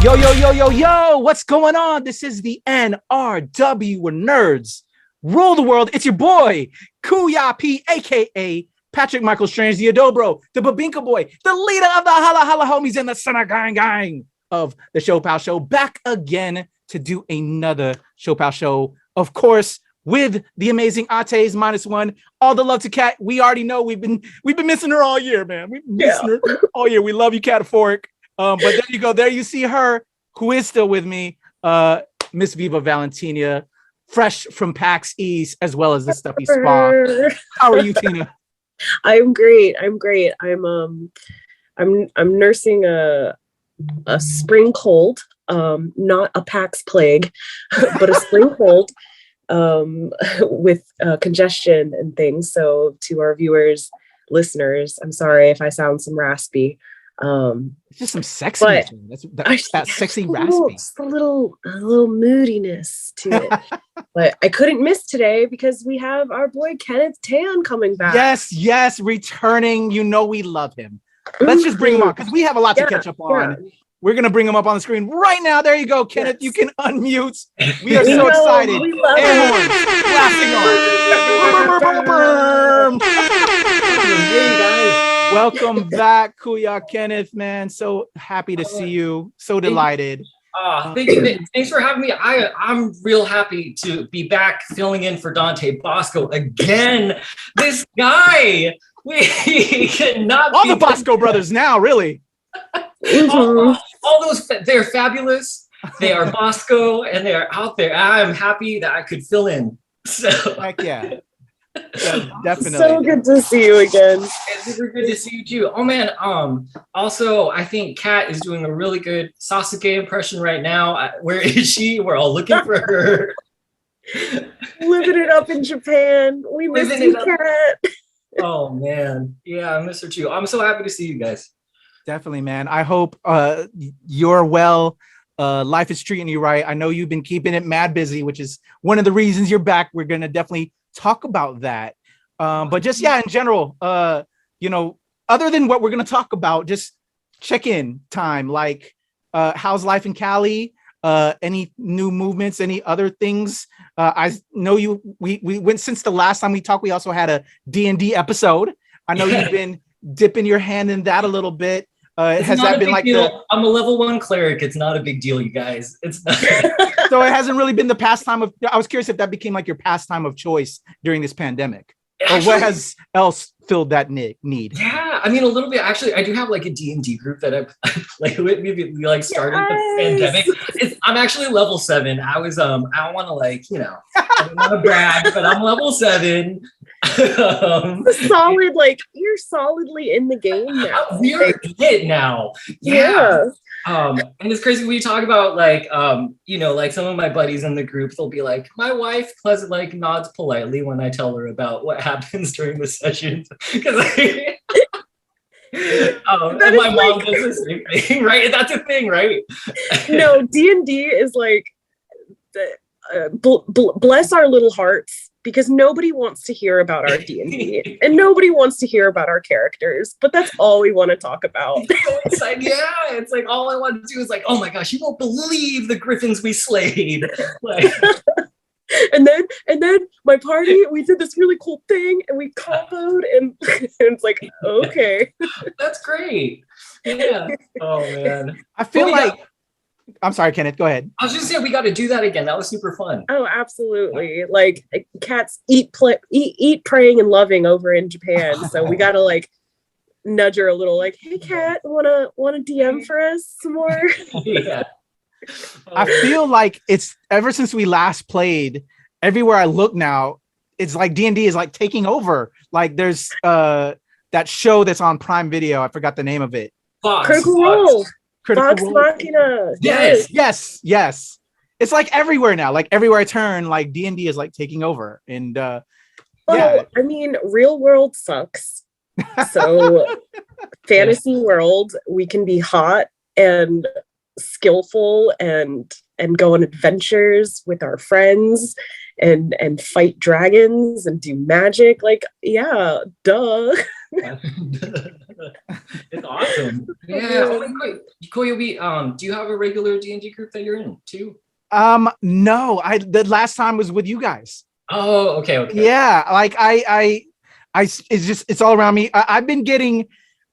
Yo, yo, yo, yo, yo, what's going on? This is the NRW, where nerds rule the world. It's your boy, Kuya P, aka Patrick Michael Strange, the Adobro, the Babinka boy, the leader of the Hala Hala homies and the Sana Gang of the ShoPowSho, back again to do another ShoPowSho, of course, with the amazing Ates -1. All the love to Kat. We already know we've been missing her all year, man. We've been missing her all year. We love you, Kataphorric. But there you go. There you see her, who is still with me, Miss Viva Valentina, fresh from PAX East, as well as the Stuffy Spa. How are you, Tina? I'm great. I'm nursing a spring cold, not a PAX plague, but a spring cold, with congestion and things. So to our viewers, listeners, I'm sorry if I sound some raspy. It's just some sexy. That's sexy raspy. Just a little moodiness to it. But I couldn't miss today because we have our boy Kenneth Tan coming back. Yes, returning. You know we love him. Let's just bring him on because we have a lot to catch up on. Yeah. We're gonna bring him up on the screen right now. There you go, Kenneth. Yes. You can unmute. We are so excited. We love it. Blasting on. Hey guys. Welcome back, Kuya Kenneth, man. So happy to see you. So delighted. Thanks for having me. I'm real happy to be back filling in for Dante Bosco again. This guy, we cannot. All the Bosco brothers now, really. All those, they're fabulous. They are Bosco, and they are out there. I'm happy that I could fill in. So heck yeah. Yeah, definitely. So good to see you again. It's super good to see you too. Oh man. Also, I think Kat is doing a really good Sasuke impression right now. Where is she? We're all looking for her. Living it up in Japan. We miss you, Kat. Oh man. Yeah, I miss her too. I'm so happy to see you guys. Definitely, man. I hope you're well. Life is treating you right. I know you've been keeping it mad busy, which is one of the reasons you're back. We're gonna definitely talk about that. But just in general, other than what we're gonna talk about, just check-in time. Like, how's life in Cali? Any new movements? Any other things? I know we went since the last time we talked. We also had a D&D episode. I know you've been dipping your hand in that a little bit. Has that been like I'm a level 1 cleric. It's not a big deal, you guys. It's not. So it hasn't really been the pastime of. I was curious if that became like your pastime of choice during this pandemic, or what has else filled that need? Yeah, I mean a little bit. Actually, I do have like a D&D group that I like. We like started the pandemic. I'm actually level 7. I was I don't want to I don't want to brag, but I'm level 7. Solid, you're solidly in the game now. We're in it now. Yeah. And it's crazy when you talk about some of my buddies in the group, they'll be like, my wife nods politely when I tell her about what happens during the sessions. Because and my mom does the same thing, right? That's a thing, right? No, D&D is bless our little hearts, because nobody wants to hear about our D&D and nobody wants to hear about our characters, but that's all we want to talk about. It's like all I want to do is oh my gosh, you won't believe the griffins we slayed. And then my party, we did this really cool thing and we comboed and it's like, okay. That's great. Yeah. Oh man. I feel I'm sorry, Kenneth, go ahead. I was just saying we got to do that again. That was super fun. Oh, absolutely. Cats eat, praying, and loving over in Japan. So we got to nudge her a little hey, Kat, wanna DM for us some more? Yeah. I feel like it's ever since we last played, everywhere I look now, it's like D&D is taking over. There's that show that's on Prime Video. I forgot the name of it. Critical Role. Vox Machina. Yes. It's everywhere now. Everywhere I turn, D&D is taking over. And I mean, real world sucks. So fantasy world, we can be hot and skillful and go on adventures with our friends and fight dragons and do magic. Duh. It's awesome. Yeah. Oh, Kuya P, do you have a regular D&D group that you're in too? No, the last time was with you guys. Oh, okay. Yeah, like it's all around me. I've been getting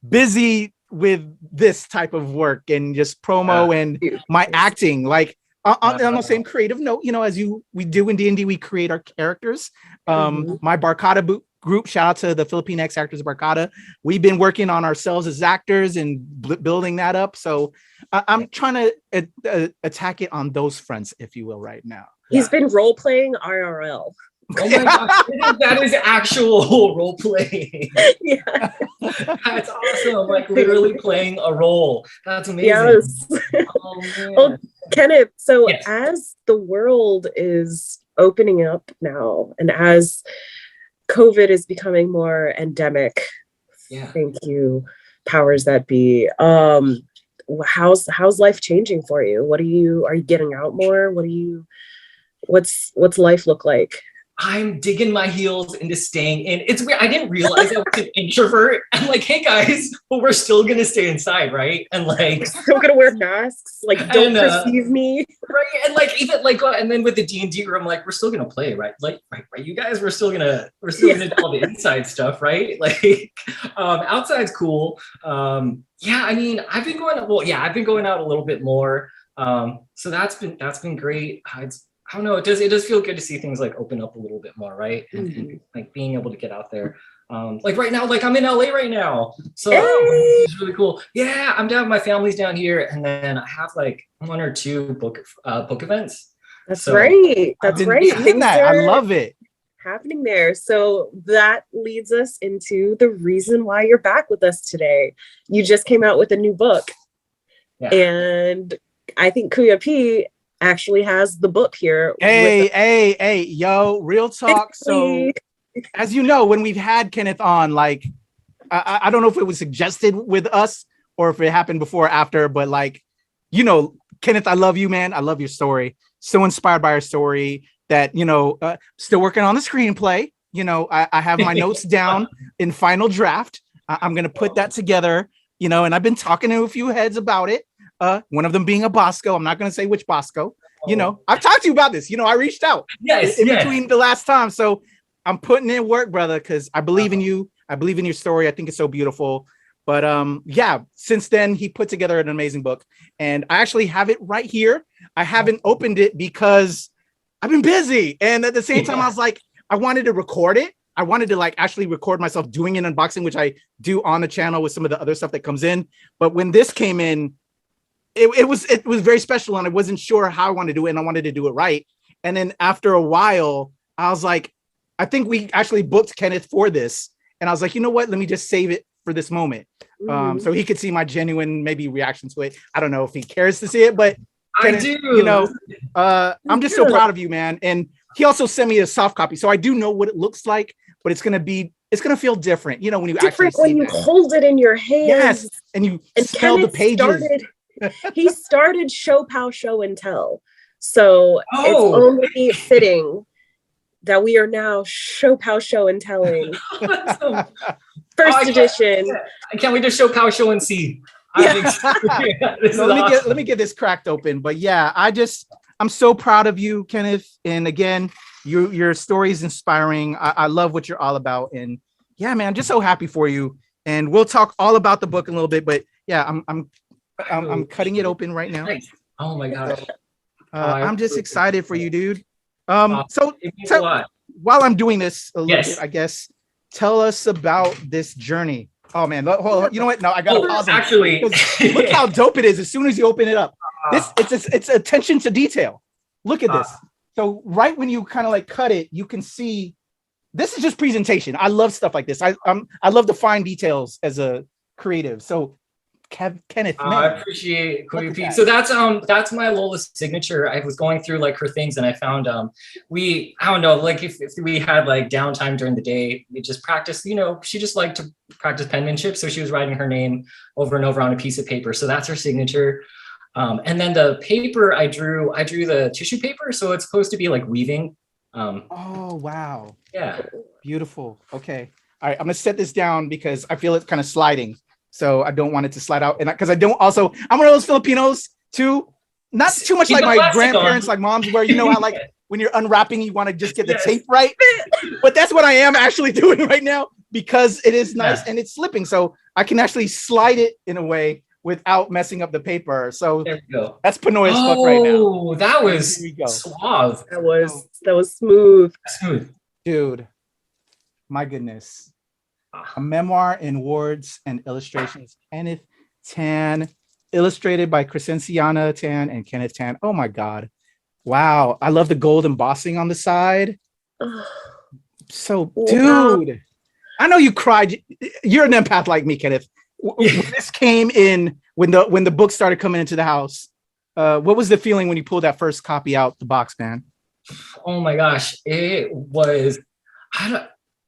busy with this type of work and just promo and my acting. Like on the same creative note, as we do in D&D, we create our characters. My Barcada group, shout out to the Philippine X actors of Barcada. We've been working on ourselves as actors and building that up. So I'm trying to attack it on those fronts, if you will, right now. He's been role playing IRL. Oh my gosh, that is actual role playing. Yeah. That's awesome. Like literally playing a role. That's amazing. Yes. Oh, man. Well, Kenneth, so Yes. as the world is opening up now and as COVID is becoming more endemic, thank you, powers that be. How's life changing for you? Are you getting out more? What's life look like? I'm digging my heels into staying in. It's weird. I didn't realize I was an introvert. I'm like, hey guys, but we're still gonna stay inside, right? And like, we're still gonna wear masks. Like, don't perceive me, right? And like, even like, and then with the D&D room, like, we're still gonna play, right? Like, right? You guys, we're still gonna do all the inside stuff, right? Like, outside's cool. Yeah, I mean, I've been going out a little bit more. So that's been great. I don't know. It does feel good to see things like open up a little bit more, right? And like being able to get out there. Like right now, like I'm in LA right now, so it's really cool. Yeah, I'm down. My family's down here, and then I have like 1 or 2 book events. That's right. I love it. Happening there. So that leads us into the reason why you're back with us today. You just came out with a new book, and I think Kuya P actually has the book here. Hey, yo, real talk. So as you know, when we've had Kenneth on, like, I don't know if it was suggested with us or if it happened before or after, but like, Kenneth, I love you, man. I love your story. So inspired by your story that, still working on the screenplay. I have my notes down in final draft. I'm going to put that together, and I've been talking to a few heads about it. One of them being a Bosco. I'm not going to say which Bosco. I've talked to you about this. I reached out in between the last time. So I'm putting in work, brother, because I believe in you. I believe in your story. I think it's so beautiful. But since then, he put together an amazing book. And I actually have it right here. I haven't opened it because I've been busy. And at the same time, I was like, I wanted to record it. I wanted to like actually record myself doing an unboxing, which I do on the channel with some of the other stuff that comes in. But when this came in, it was very special, and I wasn't sure how I wanted to do it, and I wanted to do it right. And then after a while, I was like, I think we actually booked Kenneth for this, and I was like, you know what? Let me just save it for this moment, so he could see my genuine maybe reaction to it. I don't know if he cares to see it, but Kenneth, I do. I'm just so proud of you, man. And he also sent me a soft copy, so I do know what it looks like, but it's gonna feel different, when you actually see you hold it in your hands. Yes, and you smell the pages. He started ShoPowSho and Tell, so it's only fitting that we are now ShoPowSho and Telling. First edition. Can't we just ShoPowSho and see? Let me get this cracked open. But yeah, I'm so proud of you, Kenneth. And again, your story is inspiring. I love what you're all about. And yeah, man, I'm just so happy for you. And we'll talk all about the book in a little bit. But yeah, I'm cutting it open right now. Oh my gosh. I'm just excited for you, dude. So while I'm doing this a little bit, I guess, tell us about this journey. Oh man, hold on. You know what? No, I gotta pause. Actually, look how dope it is as soon as you open it up. It's attention to detail. Look at this. So right when you kind of like cut it, you can see this is just presentation. I love stuff like this. I love the fine details as a creative. So Kenneth, man. I appreciate Kuya P. So that's my Lola signature. I was going through like her things, and I found I don't know, like if we had like downtime during the day, we just practice. She just liked to practice penmanship, so she was writing her name over and over on a piece of paper. So that's her signature. And then the paper I drew the tissue paper, so it's supposed to be like weaving. Oh wow! Yeah, beautiful. Okay, all right. I'm gonna set this down because I feel it's kind of sliding. So I don't want it to slide out. And because I'm one of those Filipinos too, not too much like my grandparents, like moms, where how like when you're unwrapping, you want to just get the tape right. But that's what I am actually doing right now because it is nice and it's slipping. So I can actually slide it in a way without messing up the paper. So there we go. That's Pinoy as fuck right now. Oh, that was suave. That was smooth. Smooth. Dude, my goodness. A memoir in words and illustrations. Kenneth Tan, illustrated by Crescenciana Tan and Kenneth Tan. Oh my God. Wow. I love the gold embossing on the side. So, dude, I know you cried. You're an empath like me, Kenneth. When this came in, when the book started coming into the house, what was the feeling when you pulled that first copy out the box, man? Oh my gosh, it was. I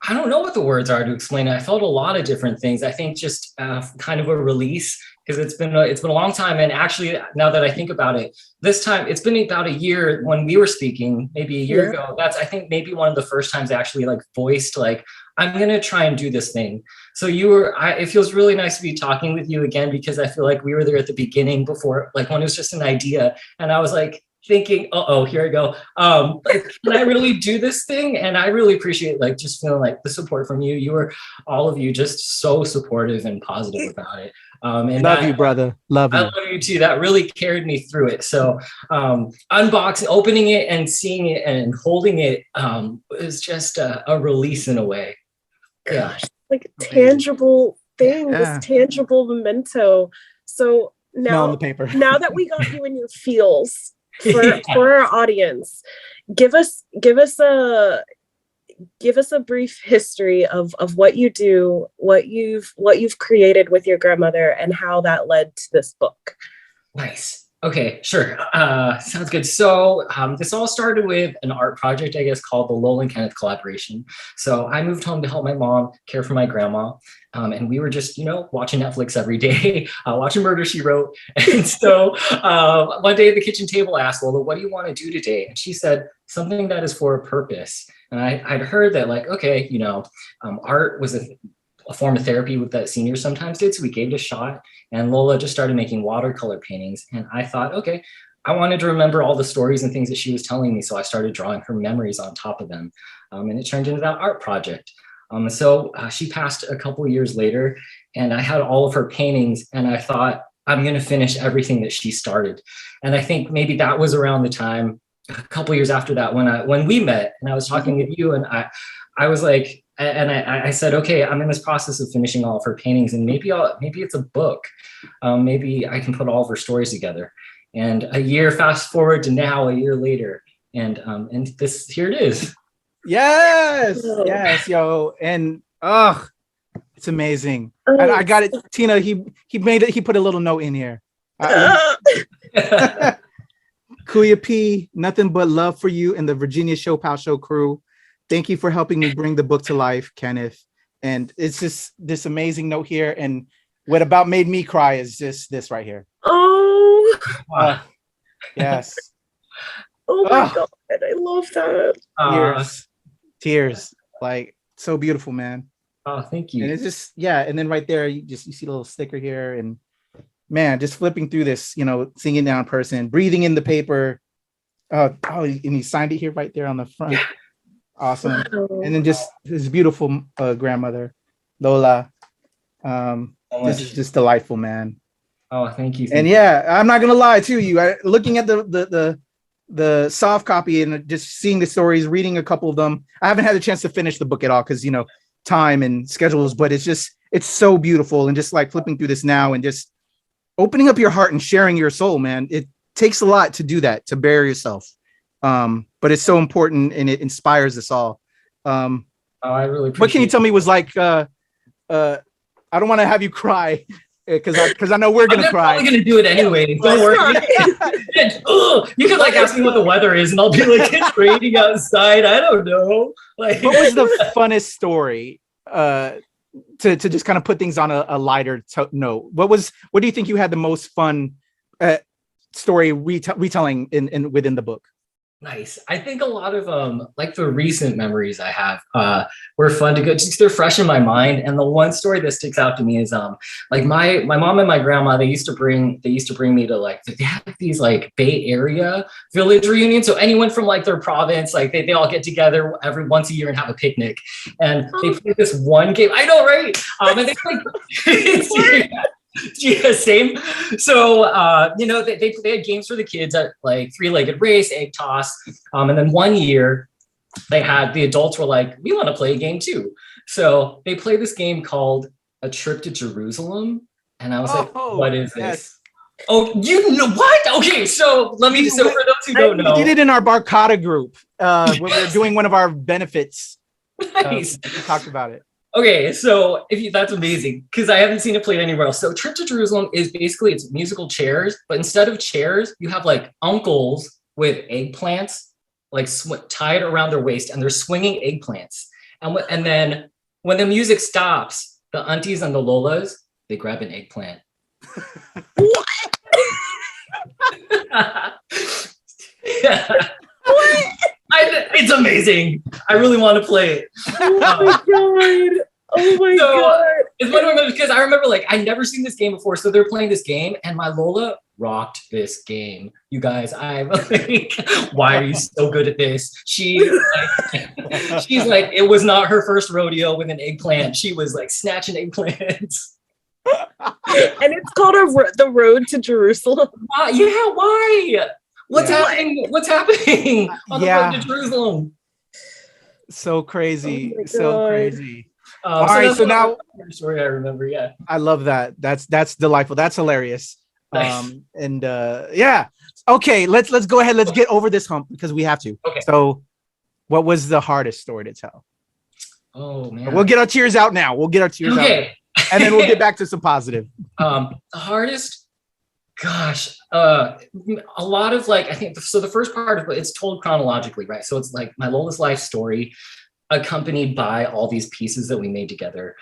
don't know what the words are to explain it. I felt a lot of different things. I think just kind of a release because it's been a long time. And actually, now that I think about it, this time it's been about a year when we were speaking, maybe a year ago. That's I think maybe one of the first times I actually like voiced like I'm gonna try and do this thing. So it feels really nice to be talking with you again because I feel like we were there at the beginning before, like when it was just an idea, and I was like thinking, here I go. Can I really do this thing? And I really appreciate like just feeling like the support from you. All of you just so supportive and positive about it. And love you, brother. Love you. I love you too. That really carried me through it. So unboxing, opening it and seeing it and holding it was just a release in a way. Gosh, like a tangible thing, this tangible memento. So now the paper. Now that we got you in your feels, for our audience, give us a brief history of what you do, what you've created with your grandmother, and how that led to this book. Nice. Okay, sure. Sounds good. So this all started with an art project, I guess, called the Lola and Kenneth collaboration. So I moved home to help my mom care for my grandma. And we were just, watching Netflix every day, watching Murder, She Wrote. And so one day at the kitchen table, I asked Lola, what do you want to do today? And she said, something that is for a purpose. And I'd heard that like, okay, art was a form of therapy that seniors sometimes did. So we gave it a shot. And Lola just started making watercolor paintings. And I thought, okay, I wanted to remember all the stories and things that she was telling me. So I started drawing her memories on top of them. And it turned into that art project. So she passed a couple of years later, and I had all of her paintings, and I thought, I'm going to finish everything that she started. And I think maybe that was around the time, a couple of years after that, when we met, and I was talking with you, and I was like, and I said, okay, I'm in this process of finishing all of her paintings, and maybe it's a book. Maybe I can put all of her stories together. And a year fast forward to now, a year later, and here it is. Yes, yo, and it's amazing. And I got it, Tina. He made it. He put a little note in here. Kuya P, nothing but love for you and the Virginia ShoPowSho crew. Thank you for helping me bring the book to life, Kenneth. And it's just this amazing note here. And what about made me cry is just this right here. Yes. Oh my God, I love that. Tears, like so beautiful, man. Oh, thank you. And it's just and then right there you see a little sticker here, and man, just flipping through this, seeing it down in person, breathing in the paper. And he signed it here right there on the front. Awesome. And then just his beautiful grandmother, Lola. This is just delightful, man. Oh, thank you. And I'm not gonna lie to you. Looking at the soft copy and just seeing the stories, reading a couple of them. I haven't had a chance to finish the book at all because time and schedules, but it's so beautiful, and just like flipping through this now and just opening up your heart and sharing your soul, man. It takes a lot to do that, to bare yourself. But it's so important, and it inspires us all. I really appreciate what can you tell me was like I don't want to have you cry because I know we're gonna cry. I'm gonna do it anyway. Don't worry. You could like ask me what the weather is, and I'll be like, it's raining outside. I don't know. Like, what was the funnest story? To just kind of put things on a lighter note. What do you think you had the most fun story retelling in within the book? Nice. I think a lot of like the recent memories I have were fun to go, just they're fresh in my mind. And the one story that sticks out to me is like my mom and my grandma, they used to bring me to like, they have these like Bay Area village reunions. So anyone from like their province, like they all get together every once a year and have a picnic. And they play this one game. I know, right? And they play yeah, same. So, they had games for the kids at like three-legged race, egg toss. And then one year the adults were like, we want to play a game too. So they played this game called A Trip to Jerusalem. And I was like, what is this? Yes. Oh, you know what? Okay, so for those who don't know. We did it in our Barcata group when we were doing one of our benefits. Nice. We talked about it. Okay, so that's amazing because I haven't seen it played anywhere else. So Trip to Jerusalem is basically it's musical chairs, but instead of chairs, you have like uncles with eggplants like tied around their waist, and they're swinging eggplants. And then when the music stops, the aunties and the Lolas they grab an eggplant. What? Yeah. What? It's amazing. I really want to play it. Oh my god. Oh my god. It's one of my because I remember like I'd never seen this game before. So they're playing this game and my Lola rocked this game. You guys, I'm like, why are you so good at this? She's like, it was not her first rodeo with an eggplant. She was like snatching eggplants. And it's called the Road to Jerusalem. Yeah, why? What's happening? What's happening on the road to Jerusalem? So crazy. Oh So crazy. All right, so now story I remember, yeah. I love that. That's delightful. That's hilarious. Nice. Yeah. Okay, let's go ahead. Let's get over this hump because we have to. Okay. So what was the hardest story to tell? Oh man. We'll get our tears out now. We'll get our tears out. And then we'll get back to some positive. The hardest, gosh, a lot of like, I think, so the first part of it, it's told chronologically, right? So it's like my Lola's life story accompanied by all these pieces that we made together.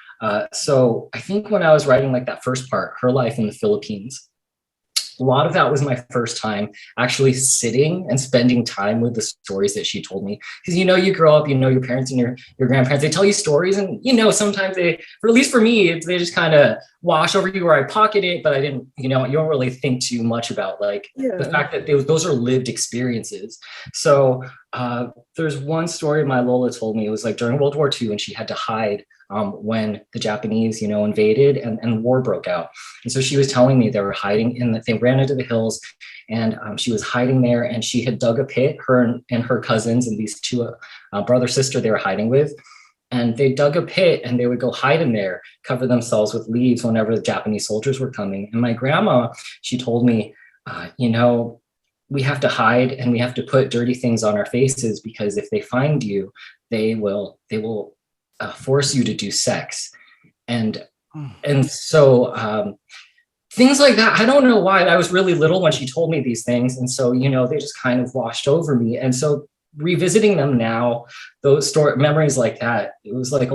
So I think when I was writing like that first part, her life in the Philippines, a lot of that was my first time actually sitting and spending time with the stories that she told me. Because, you grow up, your parents and your grandparents, they tell you stories and, sometimes or at least for me, they just kind of wash over you or I pocket it, but I didn't, you don't really think too much about like the fact that those are lived experiences. So there's one story my Lola told me. It was like during World War II and she had to hide when the Japanese, invaded and war broke out. And so she was telling me they were hiding they ran into the hills and she was hiding there and she had dug a pit, her and her cousins and these two brother, sister they were hiding with. And they dug a pit and they would go hide in there, cover themselves with leaves whenever the Japanese soldiers were coming. And my grandma, she told me, we have to hide and we have to put dirty things on our faces because if they find you, they will force you to do sex. And so things like that, I don't know why. I was really little when she told me these things. And so, they just kind of washed over me. And so revisiting them now, those memories like that, it was like it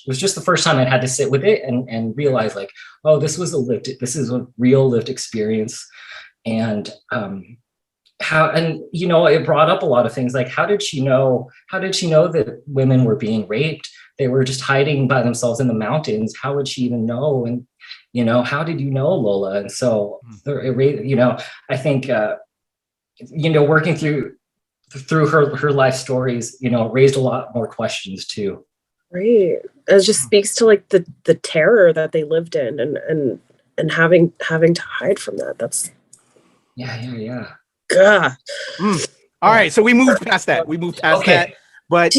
was just the first time I had to sit with it and realize like, oh, this is a real lived experience. And it brought up a lot of things like, how did she know that women were being raped? They were just hiding by themselves in the mountains. How would she even know? And, how did you know, Lola? And so, I think, working through her life stories, raised a lot more questions too. Right. It just speaks to like the terror that they lived in and having to hide from that. That's yeah. God. All right. So we moved past that. That. But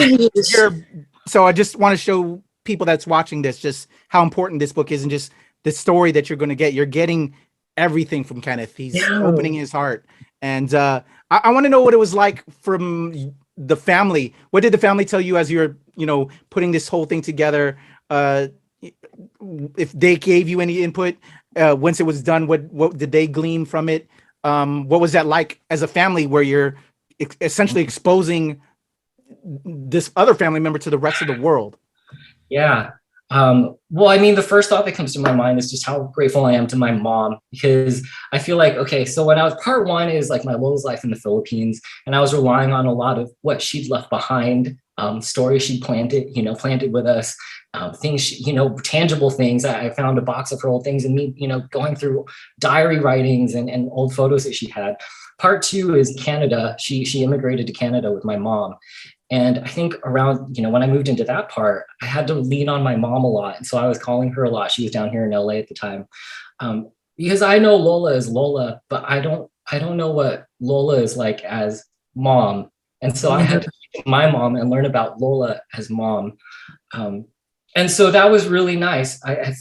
so I just want to show people that's watching this just how important this book is and just the story that you're going to get. You're getting everything from Kenneth. He's opening his heart. And I want to know what it was like from the family. What did the family tell you as you're, putting this whole thing together? If they gave you any input once it was done, what did they glean from it? What was that like as a family where you're essentially exposing this other family member to the rest of the world? Yeah. Well, I mean, the first thought that comes to my mind is just how grateful I am to my mom, because I feel like, okay, so when I was part one is like my Lola's life in the Philippines, and I was relying on a lot of what she'd left behind, stories she'd planted with us, things, tangible things. I found a box of her old things and me, going through diary writings and old photos that she had. Part two is Canada. She immigrated to Canada with my mom. And I think around, when I moved into that part, I had to lean on my mom a lot. And so I was calling her a lot. She was down here in LA at the time. Because I know Lola is Lola, but I don't know what Lola is like as mom. And so I had to meet my mom and learn about Lola as mom. And so that was really nice. I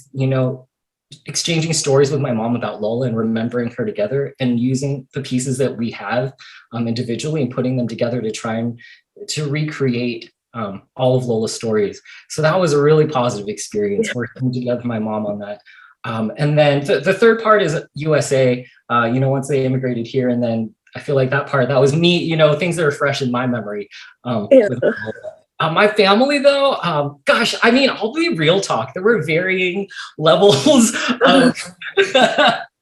exchanging stories with my mom about Lola and remembering her together and using the pieces that we have individually and putting them together to try and to recreate all of Lola's stories. So that was a really positive experience working together with my mom on that. And then the third part is USA, once they immigrated here. And then I feel like that was me, things that are fresh in my memory. With my family though, gosh, I mean, I'll be real talk. There were varying levels of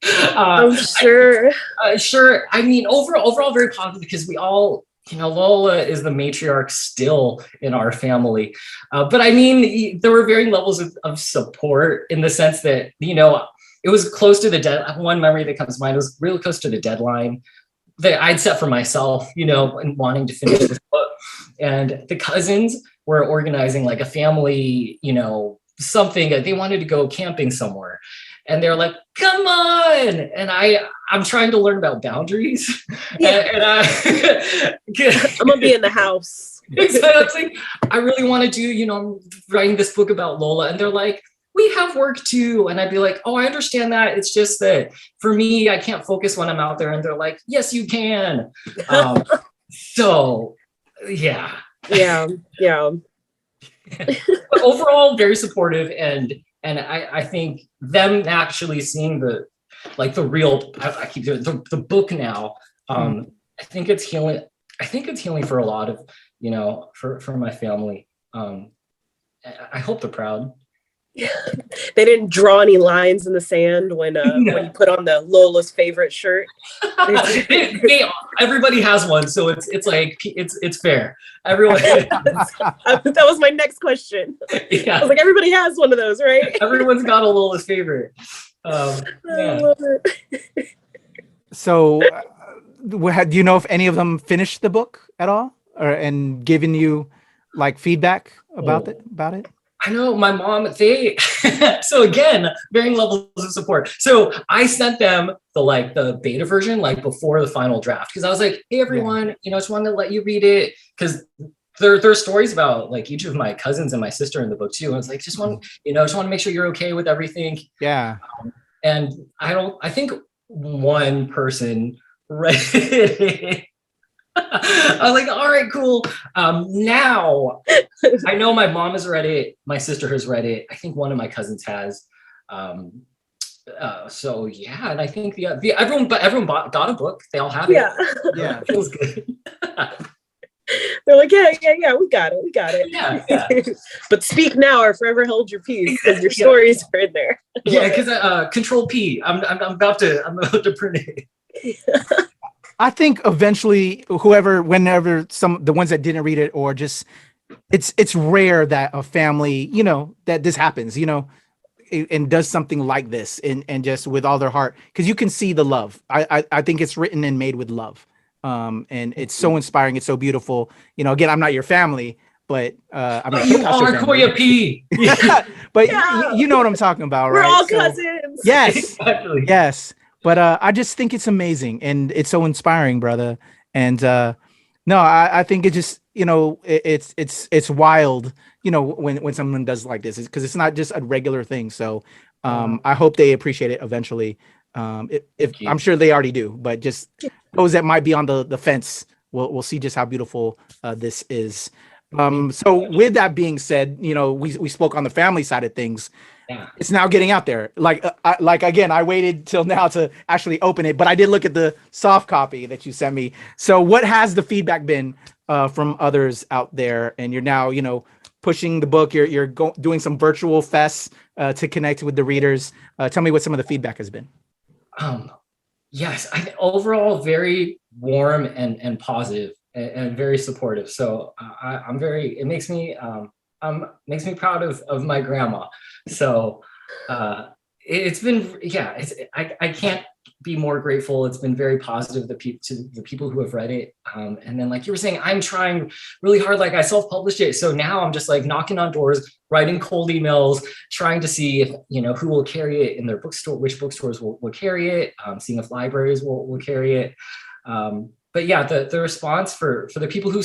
I'm sure. Sure. I mean, overall very positive, because we all, Lola is the matriarch still in our family. But I mean, there were varying levels of support in the sense that, it was close to the deadline. One memory that comes to mind was really close to the deadline that I'd set for myself, and wanting to finish this book. And the cousins were organizing like a family, something that they wanted to go camping somewhere. And they're like, come on. And I'm trying to learn about boundaries. Yeah. And I'm gonna be in the house. Exactly. I really want to do, I'm writing this book about Lola. And they're like, we have work too. And I'd be like, oh, I understand that. It's just that for me, I can't focus when I'm out there. And they're like, yes, you can. So yeah. Yeah. But overall, very supportive. And I think them actually seeing the real, I keep doing the book now. I think it's healing. I think it's healing for a lot of, for my family. I hope they're proud. They didn't draw any lines in the sand when when you put on the Lola's favorite shirt. Everybody has one, so it's like it's fair. Everyone. That was my next question. Yeah. I was like, everybody has one of those, right? Everyone's got a Lola's favorite. I love it. So, do you know if any of them finished the book at all, and given you like feedback about it? I know my mom, so again, varying levels of support. So I sent them the beta version, before the final draft. Cause I was like, hey everyone, just wanted to let you read it. Cause there are stories about each of my cousins and my sister in the book too. I was like, just want to make sure you're okay with everything. Yeah. And I think one person read it. I was like, all right, cool. Now I know my mom has read it. My sister has read it. I think one of my cousins has. So yeah, and I think everyone got a book. They all have it. Yeah, it feels good. They're like, yeah, we got it. Yeah. But speak now or forever hold your peace, because your stories are in there. Yeah, because Control P. I'm about to print it. I think eventually, whenever the ones that didn't read it, or just it's rare that a family, that this happens, and does something like this and just with all their heart, because you can see the love. I think it's written and made with love, and it's so inspiring. It's so beautiful. Again, I'm not your family, but I mean, you are Kuya P. But you know what I'm talking about, right? We're all cousins. Yes, exactly. Yes. But I just think it's amazing and it's so inspiring, brother. And no, I think it just, it's wild, when someone does like this, because it's not just a regular thing. So I hope they appreciate it eventually. If I'm sure they already do, but just those that might be on the fence, we'll see just how beautiful this is. So with that being said, we spoke on the family side of things. Yeah. It's now getting out there. Again, I waited till now to actually open it, but I did look at the soft copy that you sent me. So what has the feedback been from others out there? And you're now, pushing the book. You're doing some virtual fests to connect with the readers. Tell me what some of the feedback has been. Yes, overall very warm and positive and very supportive. So I'm very. It makes me makes me proud of my grandma. So it's been I can't be more grateful. It's been very positive to the people who have read it. And then like you were saying, I'm trying really hard. Like I self-published it. So now I'm just like knocking on doors, writing cold emails, trying to see if, who will carry it in their bookstore, which bookstores will carry it, seeing if libraries will carry it. But yeah, the response for the people who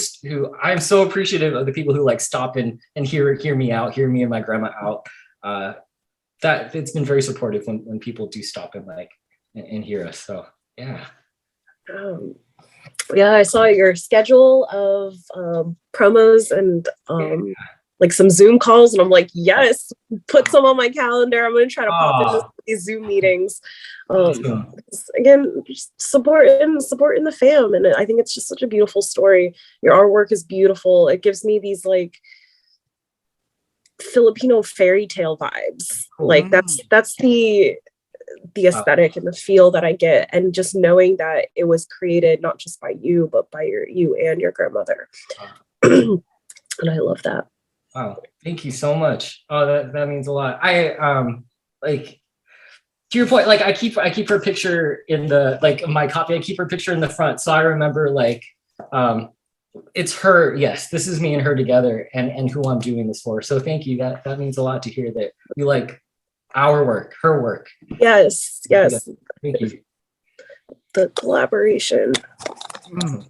I'm so appreciative of the people who like stop and hear me out, hear me and my grandma out. That it's been very supportive when people do stop and hear us. So yeah. Yeah, I saw your schedule of promos and like some Zoom calls, and I'm like, yes, put some on my calendar. I'm gonna try to pop into these Zoom meetings. Again, just supporting the fam, and I think it's just such a beautiful story. Your artwork is beautiful. It gives me these like Filipino fairy tale vibes. Like that's the aesthetic and the feel that I get, and just knowing that it was created not just by you but by you and your grandmother. And I love that. Wow, thank you so much. Oh, that means a lot. I like to your point, like I keep her picture in the my copy. I keep her picture in the front, so I remember it's her. Yes, this is me and her together, and who I'm doing this for. So thank you. That means a lot to hear that you like our work, her work. Yes. Thank you. The collaboration. I'm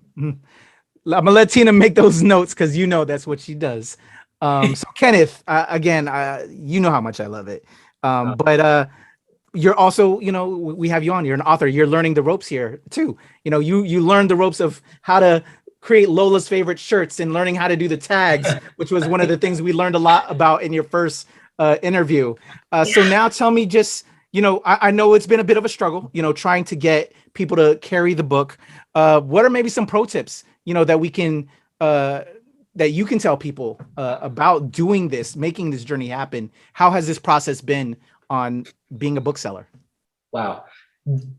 gonna let Tina make those notes because that's what she does. So Kenneth, again, you know how much I love it. But you're also, we have you on. You're an author. You're learning the ropes here too. You learned the ropes of how to create Lola's favorite shirts and learning how to do the tags, which was one of the things we learned a lot about in your first interview. So now tell me just, I know it's been a bit of a struggle, trying to get people to carry the book. What are maybe some pro tips, that we can, that you can tell people about doing this, making this journey happen? How has this process been on being a bookseller? Wow.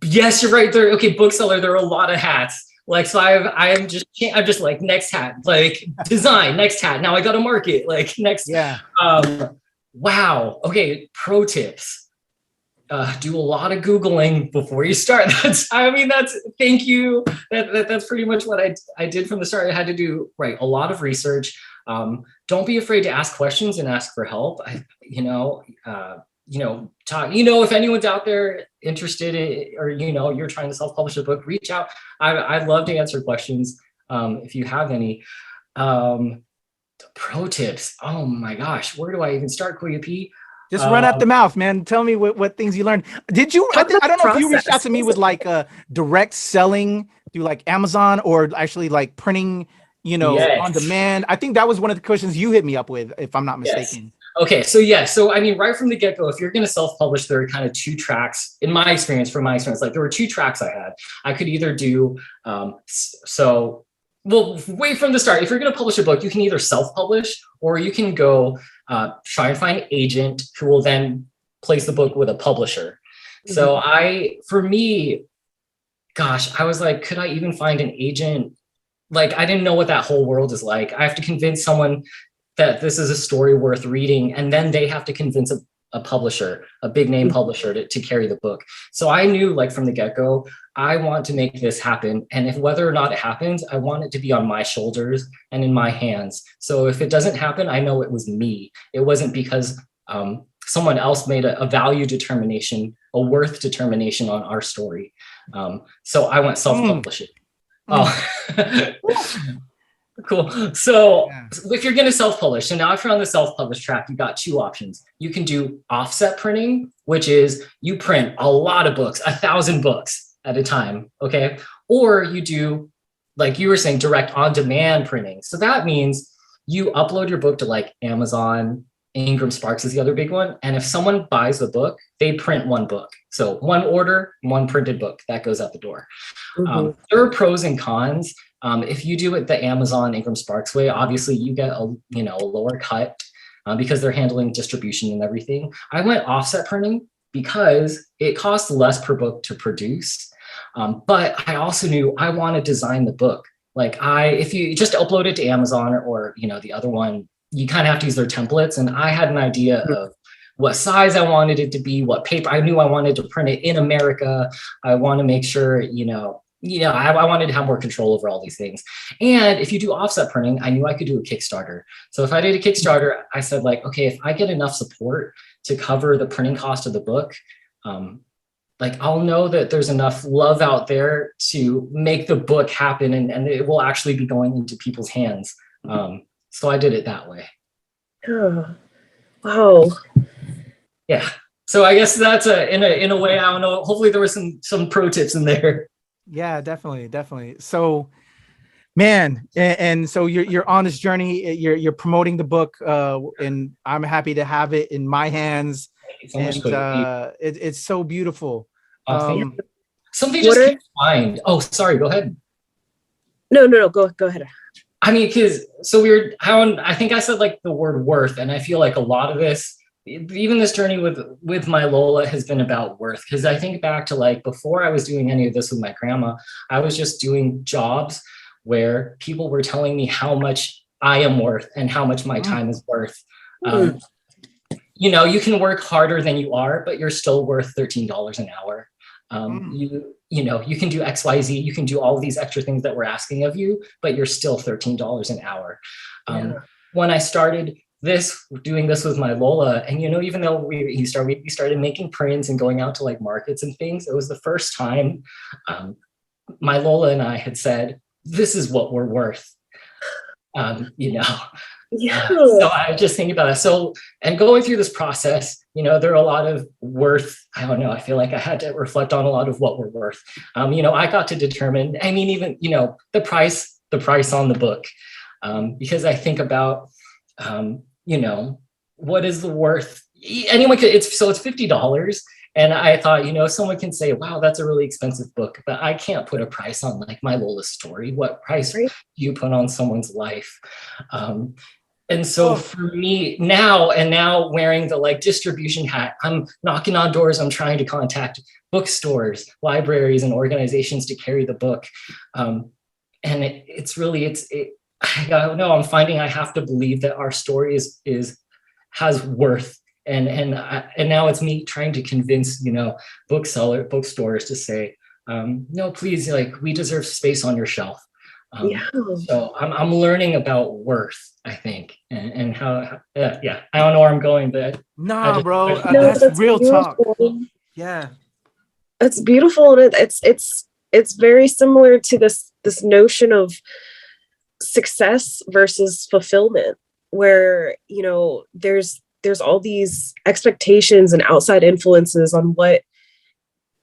Yes, you're right there. Okay, bookseller, there are a lot of hats. Like, so I'm just like next hat, like design, next hat. Now I got to market, like next. Yeah. Wow. Okay. Pro tips. Do a lot of Googling before you start. Thank you. That's pretty much what I did from the start. I had to do a lot of research. Don't be afraid to ask questions and ask for help. If anyone's out there interested or you're trying to self-publish a book, reach out. I'd love to answer questions if you have any. Pro tips. Oh my gosh, where do I even start, Kuya P? Just run out the mouth, man. Tell me what things you learned. Did you? I don't know if you reached out to me with direct selling through Amazon or actually printing, Yes. on demand. I think that was one of the questions you hit me up with, if I'm not mistaken. Yes. Okay, so right from the get-go, if you're going to self-publish, there are kind of two tracks in my experience. From my experience, there were two tracks I had. I could either do way from the start, if you're going to publish a book, you can either self-publish or you can go try and find an agent who will then place the book with a publisher. Mm-hmm. So I was like, could I even find an agent? I didn't know what that whole world is like. I have to convince someone that this is a story worth reading, and then they have to convince a publisher, a big name publisher to carry the book. So I knew from the get-go, I want to make this happen. And if whether or not it happens, I want it to be on my shoulders and in my hands. So if it doesn't happen, I know it was me. It wasn't because someone else made a value determination, a worth determination on our story. So I went self-publishing. Cool. So if you're going to self-publish, so now if you're on the self-publish track, you've got two options. You can do offset printing, which is you print a lot of books, 1,000 books at a time. Okay. Or you do, like you were saying, direct on-demand printing. So that means you upload your book to Amazon. Ingram Sparks is the other big one. And if someone buys the book, they print one book. So one order, one printed book that goes out the door. There are pros and cons. If you do it the Amazon Ingram Sparks way, obviously you get a lower cut because they're handling distribution and everything. I went offset printing because it costs less per book to produce. But I also knew I want to design the book. Like if you just upload it to Amazon or the other one, you kind of have to use their templates. And I had an idea of what size I wanted it to be, what paper. I knew I wanted to print it in America. I want to make sure, I wanted to have more control over all these things. And if you do offset printing, I knew I could do a Kickstarter. So if I did a Kickstarter, I said like, okay, if I get enough support to cover the printing cost of the book, like I'll know that there's enough love out there to make the book happen and it will actually be going into people's hands. So I did it that way. Oh, wow. Yeah. So I guess that's in a way, I don't know. Hopefully there was some pro tips in there. Yeah, definitely. So, man, and so you're on this journey. You're promoting the book, and I'm happy to have it in my hands. It's so beautiful. Something just came to mind. Oh, sorry. Go ahead. No. Go ahead. I mean, I think I said like the word worth, and I feel like a lot of this, even this journey with my Lola has been about worth. Because I think back to like before I was doing any of this with my grandma, I was just doing jobs where people were telling me how much I am worth and how much my time is worth. You can work harder than you are, but you're still worth $13 an hour. You can do XYZ, you can do all of these extra things that we're asking of you, but you're still $13 an hour. When I started doing this with my Lola, and even though we started making prints and going out to like markets and things, it was the first time my Lola and I had said, this is what we're worth. Yeah. So I just think about it. So, and going through this process, there are a lot of worth. I don't know. I feel like I had to reflect on a lot of what we're worth. I got to determine, even, the price on the book, because I think about, what is the worth? Anyone could, it's $50. And I thought, someone can say, wow, that's a really expensive book, but I can't put a price on like my Lola story. What price do you put on someone's life? And so for me now wearing the like distribution hat, I'm knocking on doors. I'm trying to contact bookstores, libraries, and organizations to carry the book. And I don't know. I'm finding I have to believe that our story has worth. And now it's me trying to convince, bookstores to say, no, please, like we deserve space on your shelf. So I'm learning about worth, I think, and how, I don't know where I'm going, but bro, that's real beautiful talk. Yeah, it's beautiful, and it's very similar to this notion of success versus fulfillment, where there's all these expectations and outside influences on what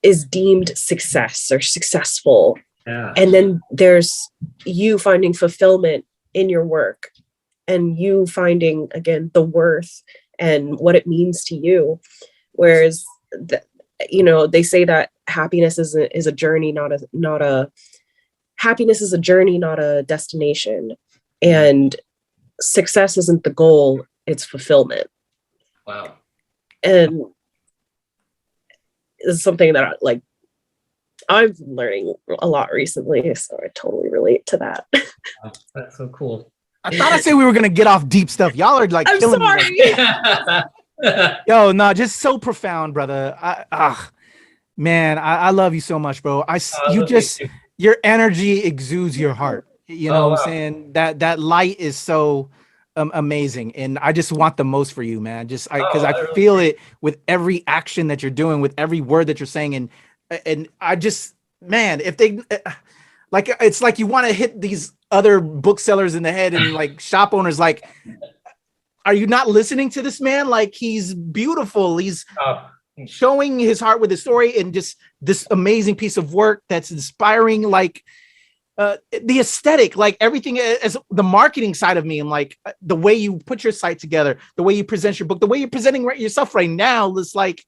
is deemed success or successful. Yeah. And then there's you finding fulfillment in your work and you finding, again, the worth and what it means to you. Whereas, they say that happiness is a journey, happiness is a journey, not a destination. And success isn't the goal, it's fulfillment. Wow. And it's something that I'm learning a lot recently, so I totally relate to that. Wow, that's so cool. I thought I said we were gonna get off deep stuff. Y'all are like killing me. Yo, no, just so profound, brother. Man, I love you so much, bro. Your energy exudes your heart. You know what I'm saying? That light is so amazing, and I just want the most for you, man. Because I feel it with every action that you're doing, with every word that you're saying, and I just, man, if they it's like you want to hit these other booksellers in the head and like shop owners, like, are you not listening to this man? Like, he's beautiful. He's showing his heart with his story, and just this amazing piece of work that's inspiring. Like, the aesthetic, like everything, as the marketing side of me, and like the way you put your site together, the way you present your book, the way you're presenting yourself right now, is like,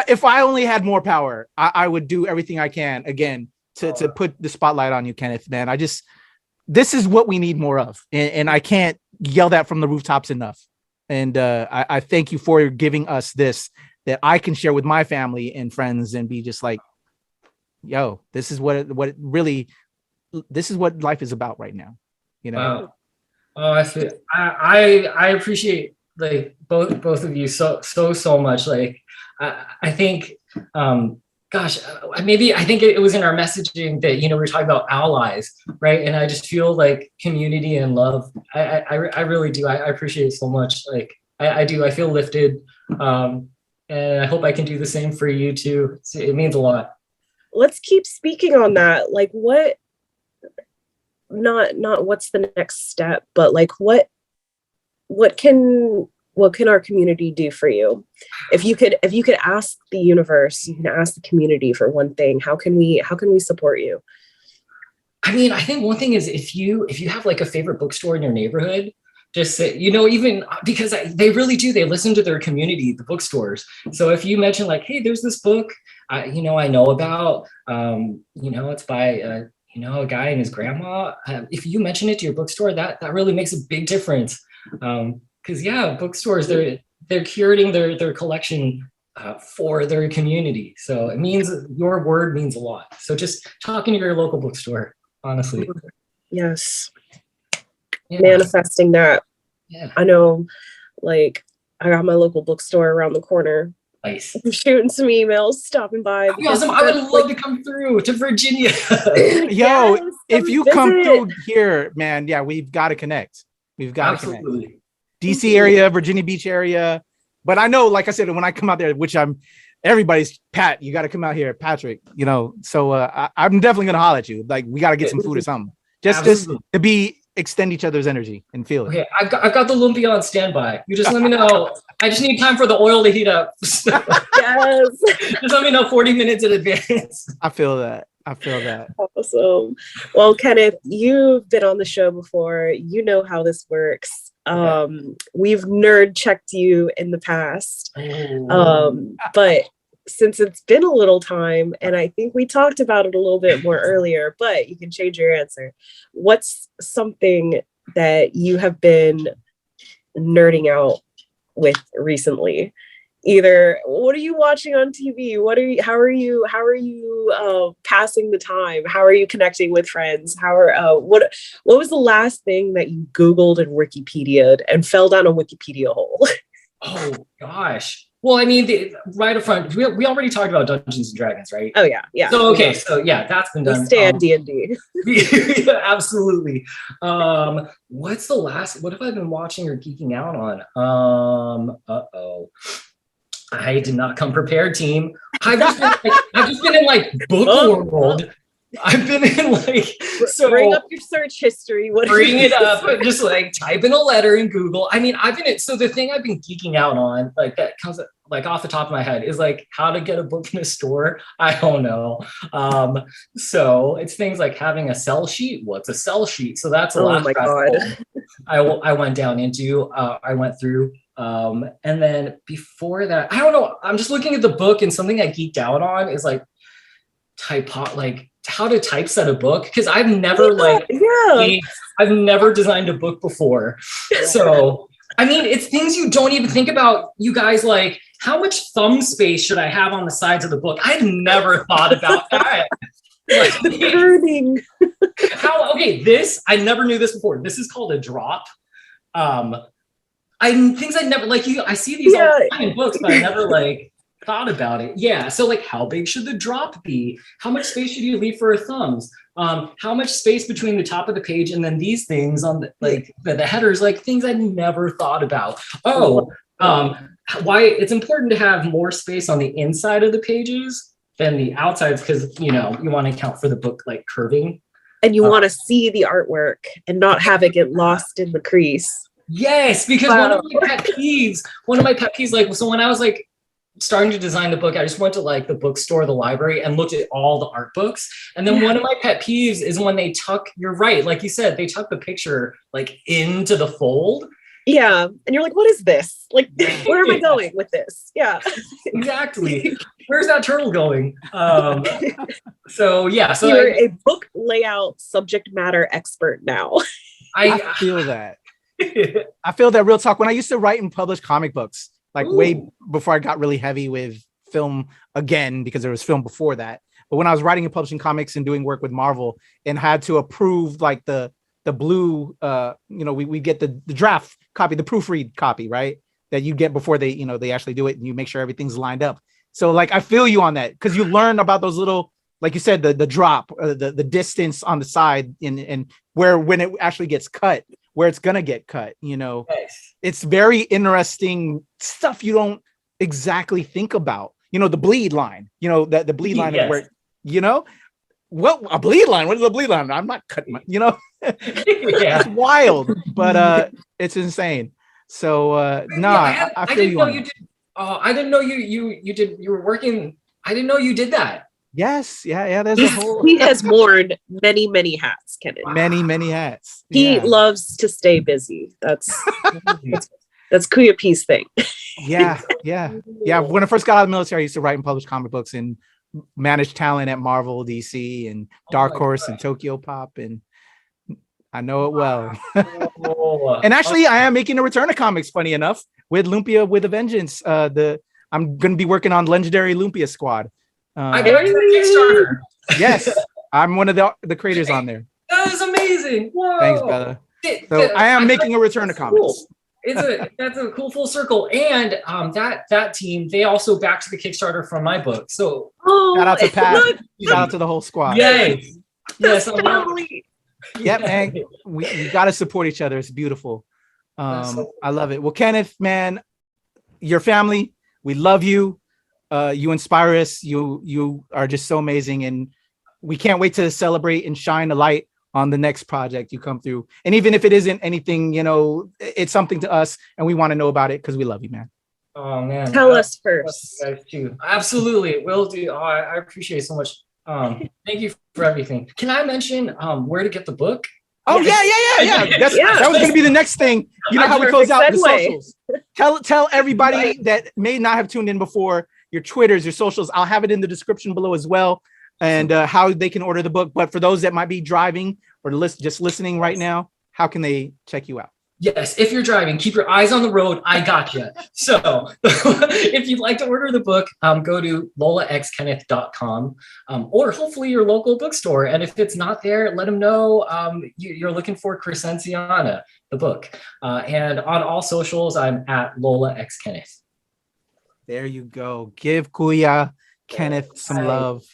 if I only had more power, I would do everything I can again to put the spotlight on you, Kenneth, man. This is what we need more of. And I can't yell that from the rooftops enough. And I thank you for giving us this that I can share with my family and friends and be just like, yo, this is what life is about right now. You know? Wow. Oh, I appreciate like both of you so much. Like I think maybe I think it was in our messaging that, you know, we're talking about allies, right? And I just feel like community and love. I really do. I appreciate it so much. Like I do. I feel lifted. And I hope I can do the same for you too. It means a lot. Let's keep speaking on that. Like not what's the next step, but like what can our community do for you? If you could ask the universe, you can ask the community for one thing. How can we support you? I mean, I think one thing is if you have like a favorite bookstore in your neighborhood, just say, you know, even because they really do, they listen to their community, the bookstores. So if you mention like, hey, there's this book, you know, I know about, you know, it's by, you know, a guy and his grandma. If you mention it to your bookstore, that really makes a big difference. Because bookstores, they're curating their collection for their community. So it means your word means a lot. So just talking to your local bookstore, honestly. Yes. Yeah. Manifesting that. Yeah. I know, like, I got my local bookstore around the corner. Nice. I'm shooting some emails, stopping by. Awesome. I would love to come through to Virginia. Yo, if you come through here, man, yeah, we've got to connect. We've got to connect. DC area, Virginia Beach area. But I know, like I said, when I come out there, which everybody's Pat, you got to come out here, Patrick, you know. So I'm definitely going to holler at you. Like, we got to get some food or something. Just to extend each other's energy and feel it. Okay, I've got the lumpia on standby. You just let me know. I just need time for the oil to heat up. Yes. Just let me know 40 minutes in advance. I feel that. Awesome. Well, Kenneth, you've been on the show before. You know how this works. We've nerd checked you in the past. But since it's been a little time, and I think we talked about it a little bit more earlier, but you can change your answer. What's something that you have been nerding out with recently? Either what are you watching on TV? How are you passing the time? How are you connecting with friends? What was the last thing that you Googled and Wikipedia'd and fell down a Wikipedia hole? Oh gosh. Well, I mean, right up front, we already talked about Dungeons and Dragons, right? Oh yeah. So okay, that's been done. We stay on D&D. Yeah, absolutely. What have I been watching or geeking out on? I did not come prepared, team. I've just been in like book world. I've been in like, so bring up your search history. Bring it up. Just like type in a letter in Google. I mean, so the thing I've been geeking out on, like that comes like off the top of my head, is like how to get a book in a store. I don't know. So it's things like having a sell sheet. What's a sell sheet? So that's a lot. Oh my God. I went down into. I went through. And then before that, I don't know. I'm just looking at the book, and something I geeked out on is like how to typeset a book, because I've never I've never designed a book before. So I mean, it's things you don't even think about, you guys. Like, how much thumb space should I have on the sides of the book? I'd never thought about that. Like, I never knew this before. This is called a drop. I never I see these all the time in books, but I never thought about it. Yeah. So like, how big should the drop be? How much space should you leave for thumbs? How much space between the top of the page and then these things on the headers, like things I never thought about. Why it's important to have more space on the inside of the pages than the outsides, because you want to account for the book like curving. And you want to see the artwork and not have it get lost in the crease. Yes, because one of my pet peeves, like, so when I was like starting to design the book, I just went to like the bookstore, the library, and looked at all the art books. And then one of my pet peeves is when they tuck, you're right, like you said, they tuck the picture like into the fold. Yeah. And you're like, what is this? Like, where am I going with this? Yeah. Exactly. Where's that turtle going? So you're a book layout subject matter expert now. I feel that. I feel that, real talk. When I used to write and publish comic books, like way before I got really heavy with film again, because there was film before that. But when I was writing and publishing comics and doing work with Marvel and had to approve like the blue, we get the draft copy, the proofread copy, right? That you get before they, they actually do it, and you make sure everything's lined up. So like, I feel you on that, because you learn about those little, like you said, the drop, the distance on the side, and where, when it actually gets cut, where it's gonna get cut. Nice. It's very interesting stuff you don't exactly think about. The bleed line. The bleed line of where, what a bleed line. What is a bleed line? I'm not cutting my, It's wild, but it's insane. So I feel you. I didn't know you were working. I didn't know you did that. Yes, yeah. There's a whole. He has worn many hats, Kenneth. Many hats. He loves to stay busy. That's Kuya P's thing. Yeah. When I first got out of the military, I used to write and publish comic books and manage talent at Marvel, DC, and Dark Horse and Tokyo Pop, and I know it well. And actually, I am making a return to comics, funny enough, with Lumpia with a Vengeance. I'm going to be working on Legendary Lumpia Squad. I got your Kickstarter. Yes, I'm one of the creators on there. That is amazing. Whoa. Thanks, Bella. So I am making a return to comics. Cool. That's a cool full circle. And that team, they also backed the Kickstarter from my book. So shout out to Pat. Shout out to the whole squad. Yay. Yes, Yep, man. We got to support each other. It's beautiful. I love it. Well, Kenneth, man, your family, we love you. You inspire us. You are just so amazing, and we can't wait to celebrate and shine a light on the next project you come through. And even if it isn't anything, it's something to us, and we want to know about it because we love you, man. Oh man, tell us first. Guys too. Absolutely, will do. I appreciate it so much. Thank you for everything. Can I mention where to get the book? Oh yeah. That was going to be the next thing. You know how we close out the socials. Tell everybody that may not have tuned in before, your Twitters, your socials. I'll have it in the description below as well, and how they can order the book. But for those that might be driving or just listening right now, how can they check you out? Yes, if you're driving, keep your eyes on the road. I got you. So if you'd like to order the book, go to lolaxkenneth.com, or hopefully your local bookstore. And if it's not there, let them know you're looking for Crescenciana, the book. And on all socials, I'm at lolaxkenneth. There you go. Give Kuya Kenneth some love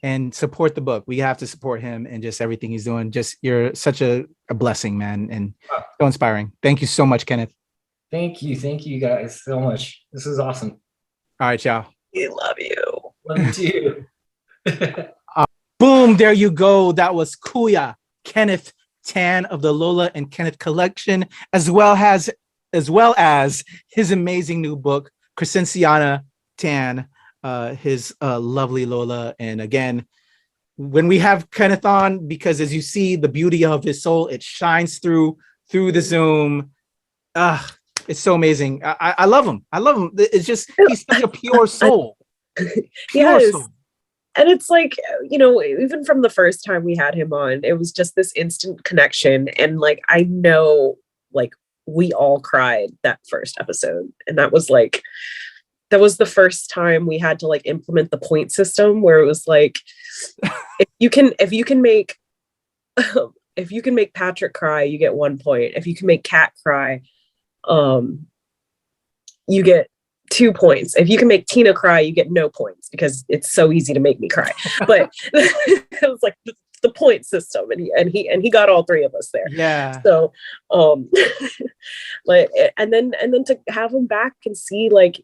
and support the book. We have to support him and just everything he's doing. Just, you're such a blessing, man, and so inspiring. Thank you so much, Kenneth. Thank you guys so much. This is awesome. All right, y'all. We love you. Love you too. Boom, there you go. That was Kuya Kenneth Tan of the Lola and Kenneth collection, as well as his amazing new book, Crescenciana Tan, his lovely Lola. And again, when we have Kenneth on, because as you see the beauty of his soul, it shines through the Zoom. It's so amazing. I love him. It's just, he's such a pure soul. Yes. Soul. And it's like, even from the first time we had him on, it was just this instant connection. And like, I know, like, we all cried that first episode. And that was the first time we had to like implement the point system, where it was like, if you can make Patrick cry, you get 1 point. If you can make Kat cry, you get 2 points. If you can make Tina cry, you get no points, because it's so easy to make me cry. But it was like the point system, and he got all three of us there. Yeah. So like, and then to have him back and see, like,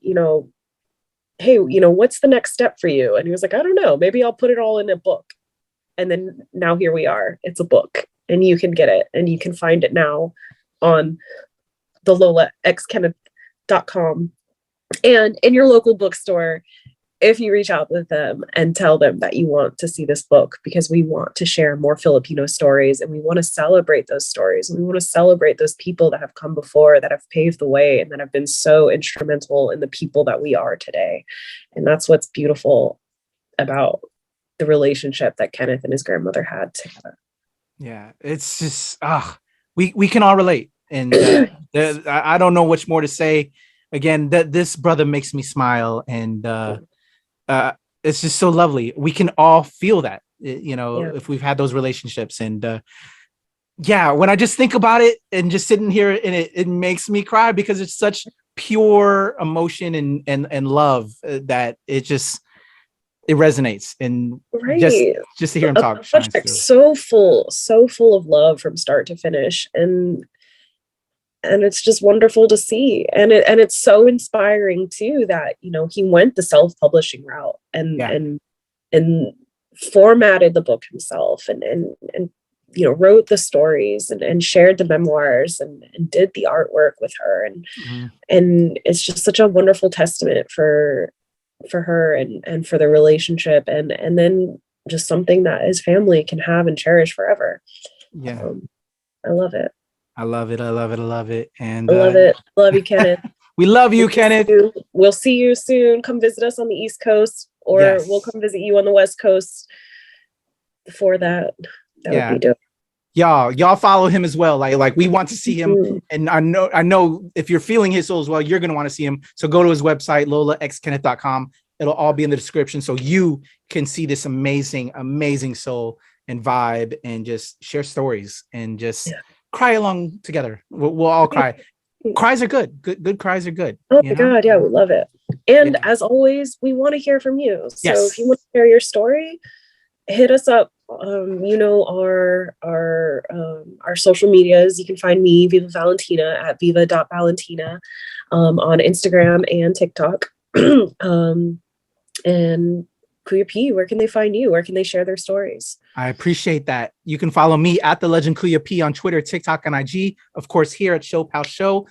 hey, what's the next step for you? And he was like, I don't know, maybe I'll put it all in a book. And then now here we are. It's a book, and you can get it, and you can find it now on the lolaxkenneth.com and in your local bookstore. if you reach out with them and tell them that you want to see this book, because we want to share more Filipino stories and we want to celebrate those stories. And we want to celebrate those people that have come before, that have paved the way, and that have been so instrumental in the people that we are today. And that's what's beautiful about the relationship that Kenneth and his grandmother had together. Yeah, it's just, we can all relate. And I don't know much more to say. Again, that this brother makes me smile, and it's just so lovely. We can all feel that, if we've had those relationships. And when I just think about it and just sitting here, and it makes me cry, because it's such pure emotion and love that it resonates. And just to hear him talk, so full of love from start to finish. And it's just wonderful to see. And it's so inspiring too, that, he went the self-publishing route and formatted the book himself and wrote the stories and shared the memoirs and did the artwork with her. And it's just such a wonderful testament for her and for the relationship. And then just something that his family can have and cherish forever. Yeah. I love it. I love it. And I love it. Love you, Kenneth. We love you, Kenneth. We'll see you soon. Come visit us on the East Coast, or we'll come visit you on the West Coast before that. That would be dope. Y'all follow him as well. Like we want to see him. And I know if you're feeling his soul as well, you're going to want to see him. So go to his website, lolaxkenneth.com. It'll all be in the description, so you can see this amazing soul and vibe, and just share stories and just cry along together. We'll all cry. Cries are good. Good cries are good. Oh my God, yeah, we love it. And as always, we want to hear from you. So if you want to share your story, hit us up. Our social medias. You can find me, Viva Valentina, at viva.valentina on Instagram and TikTok. And Kuya P, where can they find you? Where can they share their stories? I appreciate that. You can follow me at the Legend Kuya P on Twitter, TikTok, and IG. Of course, here at ShoPowSho,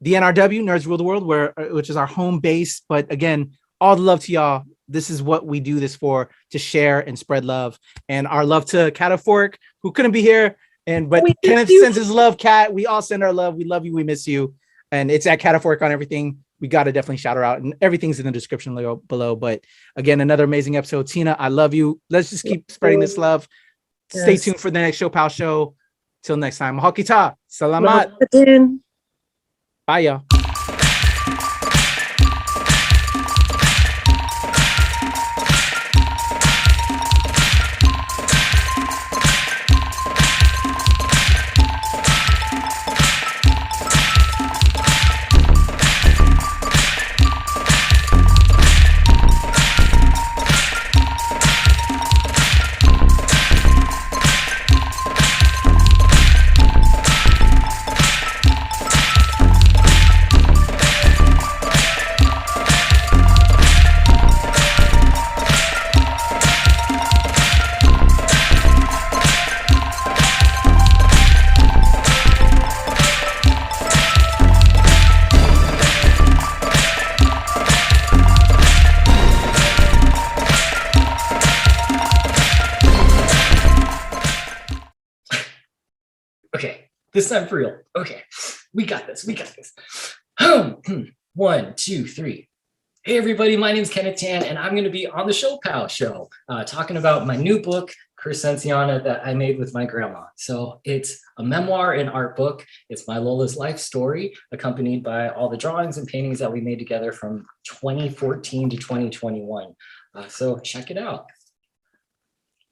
the NRW, Nerds Rule the World, which is our home base. But again, all the love to y'all. This is what we do this for, to share and spread love. And our love to Kataphorric, who couldn't be here. But Kenneth sends his love, Kat. We all send our love. We love you. We miss you. And it's at Kataphorric on everything. We got to definitely shout her out, and everything's in the description below. But again, another amazing episode. Tina, I love you. Let's just keep spreading this love. Stay tuned for the next ShoPowSho. Till next time. Mahal kita. Salamat. Bye, y'all. This time for real. Okay, we got this. 1, 2, 3. Hey everybody, my name is Kenneth Tan, and I'm going to be on the ShoPowSho talking about my new book, Crescenciana, that I made with my grandma. So it's a memoir and art book. It's my Lola's life story, accompanied by all the drawings and paintings that we made together from 2014 to 2021. So check it out.